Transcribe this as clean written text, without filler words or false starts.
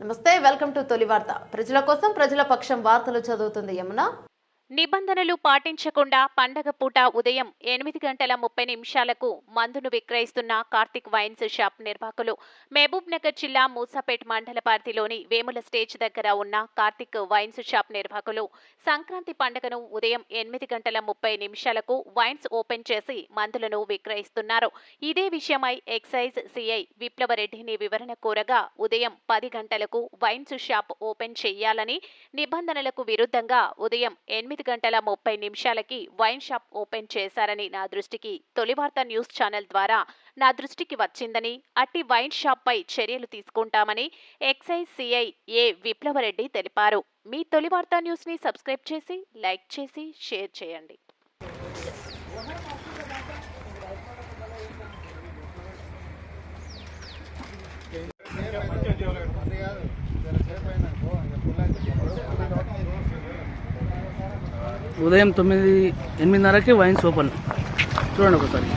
నమస్తే, welcome to తొలి వార్త. ప్రజల కోసం ప్రజల పక్షం వార్తలు చదువుతుంది యమున. నిబంధనలు పాటించకుండా పండగ పూట ఉదయం 8:30 మందును విక్రయిస్తున్న కార్తిక్ వైన్స్ షాప్ నిర్వాహకులు. మహబూబ్ నగర్ జిల్లా మూసాపేట్ మండల పరిధిలోని వేముల స్టేజ్ దగ్గర ఉన్న కార్తిక్ వైన్స్ షాప్ నిర్వాహకులు సంక్రాంతి పండుగను ఉదయం 8:30 వైన్స్ ఓపెన్ చేసి మందులను విక్రయిస్తున్నారు. ఇదే విషయమై ఎక్సైజ్ సిఐ విప్లవరెడ్డిని వివరణ కోరగా ఉదయం 10 గంటలకు వైన్స్ షాప్ ఓపెన్ చేయాలని, నిబంధనలకు విరుద్ధంగా ఉదయం 8:30 వైన్ షాప్ ఓపెన్ చేశారని నా దృష్టికి తొలివార్త న్యూస్ ఛానల్ ద్వారా నా దృష్టికి వచ్చిందని, అట్టి వైన్ షాప్ పై చర్యలు తీసుకుంటామని ఎక్సైజ్ సిఐ ఏ విప్లవరెడ్డి తెలిపారు. మీ తొలివార్త న్యూస్ ని సబ్స్క్రైబ్ చేసి, లైక్ చేసి, షేర్ చేయండి. ఉదయం 8:30కి వైన్స్ ఓపెన్. చూడండి ఒకసారి.